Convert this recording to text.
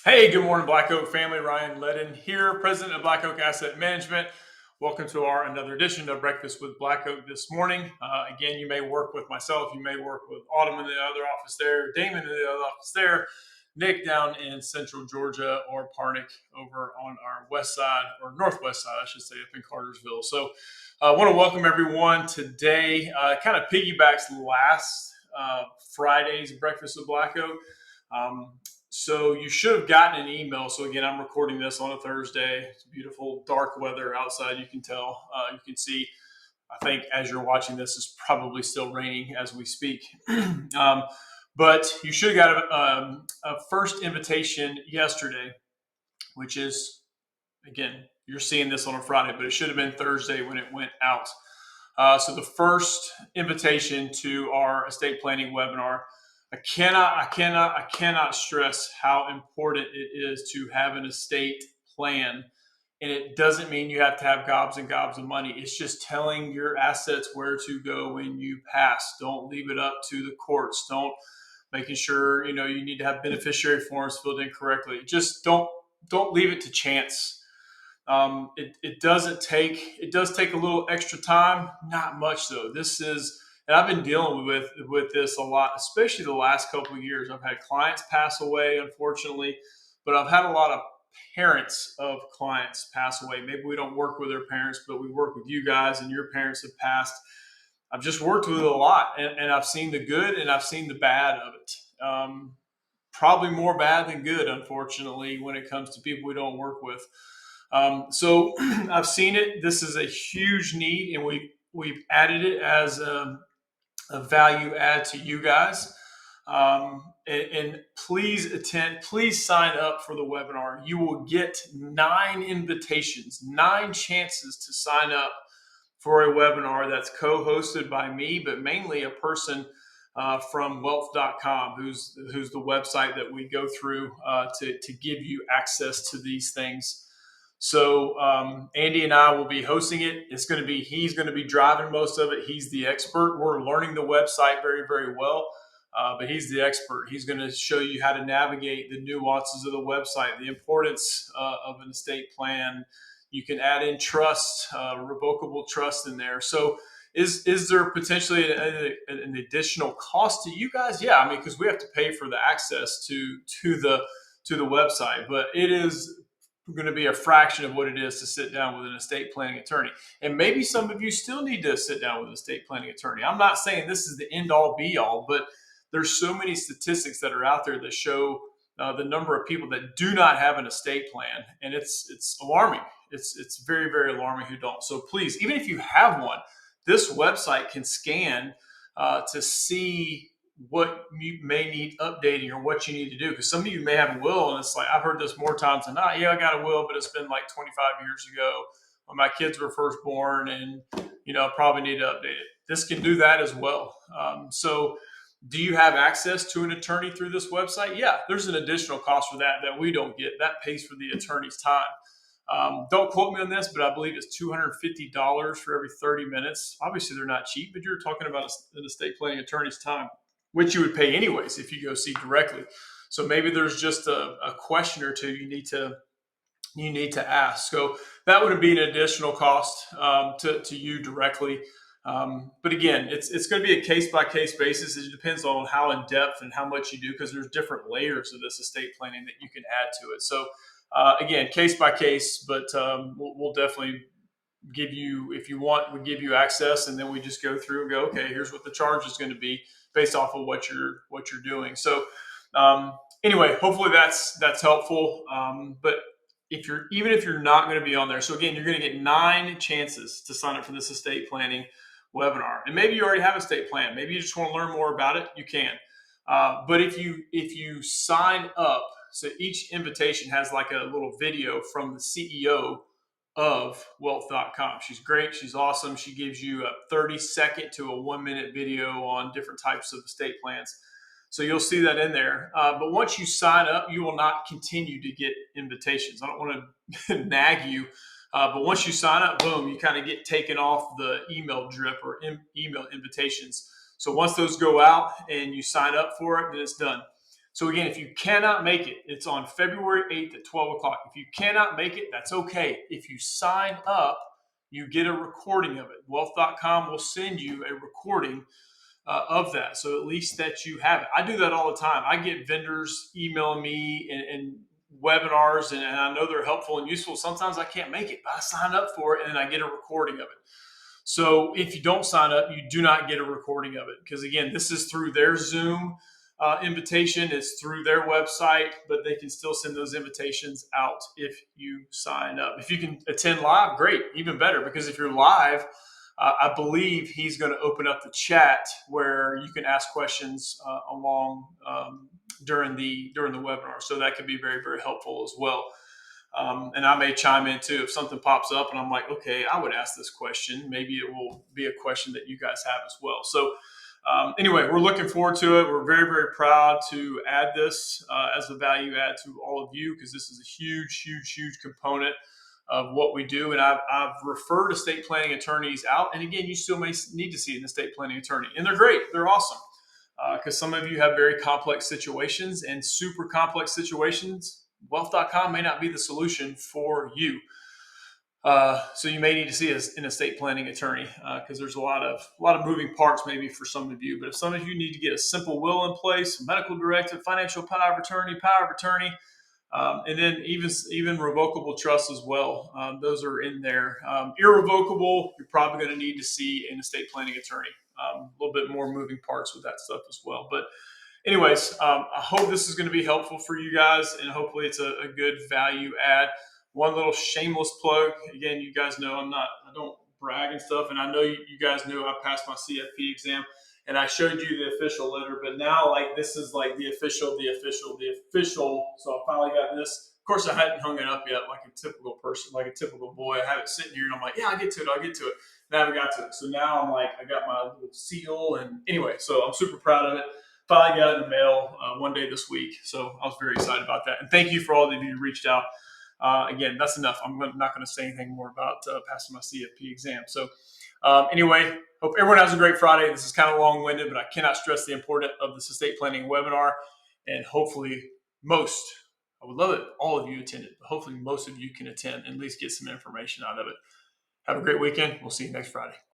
Hey, good morning, Black Oak family. Ryan Ledden here, president of Black Oak Asset Management. Welcome to our another edition of Breakfast with Black Oak this morning. Again, you may work with myself. You may work with Autumn in the other office there, Damon in the other office there, Nick down in Central Georgia, or Parnick over on our west side, or northwest side, I should say, up in Cartersville. So I want to welcome everyone today. Kind of piggybacks last Friday's Breakfast with Black Oak. So you should have gotten an email. So again, I'm recording this on a Thursday. It's beautiful, dark weather outside. You can tell. You can see. I think as you're watching this, it's probably still raining as we speak. But you should have got a first invitation yesterday, which is, again, you're seeing this on a Friday, but it should have been Thursday when it went out. So the first invitation to our estate planning webinar. I cannot stress how important it is to have an estate plan. And it doesn't mean you have to have gobs and gobs of money. It's just telling your assets where to go when you pass. Don't leave it up to the courts. Don't making sure you need to have beneficiary forms filled in correctly. Just don't leave it to chance. It does take a little extra time, not much though. And I've been dealing with this a lot, especially the last couple of years. I've had clients pass away, unfortunately, but I've had a lot of parents of clients pass away. Maybe we don't work with their parents, but we work with you guys, and your parents have passed. I've just worked with it a lot, and I've seen the good and I've seen the bad of it. Probably more bad than good, unfortunately, when it comes to people we don't work with. So I've seen it. This is a huge need, and we've added it as a value add to you guys. And please attend, please sign up for the webinar. You will get 9 invitations, 9 chances to sign up for a webinar that's co-hosted by me, but mainly a person from wealth.com, who's the website that we go through to give you access to these things. So Andy and I will be hosting it. He's going to be driving most of it. He's the expert. We're learning the website very, very well, but he's the expert. He's going to show you how to navigate the nuances of the website, the importance of an estate plan. You can add in trust, revocable trust in there. So is there potentially an additional cost to you guys? Yeah, I mean, because we have to pay for the access to the website, but it is going to be a fraction of what it is to sit down with an estate planning attorney. And maybe some of you still need to sit down with an estate planning attorney. I'm not saying this is the end all be all, but there's so many statistics that are out there that show the number of people that do not have an estate plan, and it's alarming. It's very, very alarming who don't. So please, even if you have one, this website can scan to see what you may need updating or what you need to do. Because some of you may have a will, and it's like, I've heard this more times than not. Yeah, I got a will, but it's been like 25 years ago when my kids were first born, and I probably need to update it. This can do that as well. So do you have access to an attorney through this website? Yeah, there's an additional cost for that we don't get. That pays for the attorney's time. Don't quote me on this, but I believe it's $250 for every 30 minutes. Obviously, they're not cheap, but you're talking about an estate planning attorney's time, which you would pay anyways if you go see directly. So maybe there's just a question or two you need to ask. So that would be an additional cost to you directly. But again, it's going to be a case by case basis. It depends on how in depth and how much you do, because there's different layers of this estate planning that you can add to it. So again, case by case, but we'll definitely give you, if you want, we give you access, and then we just go through and go, okay, here's what the charge is going to be based off of what you're doing. So anyway, hopefully that's helpful. But even if you're not going to be on there, so again, you're going to get 9 chances to sign up for this estate planning webinar. And maybe you already have a estate plan. Maybe you just want to learn more about it. You can. But if you sign up, so each invitation has like a little video from the CEO of wealth.com. She's great. She's awesome. She gives you a 30-second to a 1-minute video on different types of estate plans. So you'll see that in there. But once you sign up, you will not continue to get invitations. I don't want to nag you. But once you sign up, boom, you kind of get taken off the email drip or email invitations. So once those go out and you sign up for it, then it's done. So again, if you cannot make it, it's on February 8th at 12 o'clock. If you cannot make it, that's okay. If you sign up, you get a recording of it. Wealth.com will send you a recording of that. So at least that you have it. I do that all the time. I get vendors emailing me and webinars, and I know they're helpful and useful. Sometimes I can't make it, but I sign up for it and then I get a recording of it. So if you don't sign up, you do not get a recording of it, because again, this is through their Zoom invitation. It's through their website, but they can still send those invitations out if you sign up. If you can attend live, great, even better, because if you're live, I believe he's going to open up the chat where you can ask questions along during the webinar. So that could be very, very helpful as well. And I may chime in too if something pops up and I'm like, okay, I would ask this question. Maybe it will be a question that you guys have as well. So anyway, we're looking forward to it. We're very, very proud to add this as a value add to all of you, because this is a huge, huge, huge component of what we do. And I've referred estate planning attorneys out. And again, you still may need to see an estate planning attorney. And they're great. They're awesome. Because some of you have very complex situations, and super complex situations, Wealth.com may not be the solution for you. So you may need to see an estate planning attorney, because there's a lot of moving parts maybe for some of you. But if some of you need to get a simple will in place, medical directive, financial power of attorney, and then even revocable trusts as well, those are in there. Irrevocable, you're probably going to need to see an estate planning attorney. A little bit more moving parts with that stuff as well. But anyways, I hope this is going to be helpful for you guys, and hopefully it's a good value add. One little shameless plug. Again, you guys know I don't brag and stuff, and I know you guys know I passed my CFP exam, and I showed you the official letter, but now this is like the official. So I finally got this. Of course, I hadn't hung it up yet, like a typical person, like a typical boy. I have it sitting here, and I'm like, yeah, I'll get to it. And I haven't got to it. So now I'm like, I got my little seal, and anyway, so I'm super proud of it. Finally got it in the mail one day this week. So I was very excited about that. And thank you for all of you who reached out. Again, that's enough. I'm not going to say anything more about passing my CFP exam. So anyway, hope everyone has a great Friday. This is kind of long-winded, but I cannot stress the importance of this estate planning webinar. And hopefully I would love it, all of you attended, but hopefully most of you can attend and at least get some information out of it. Have a great weekend. We'll see you next Friday.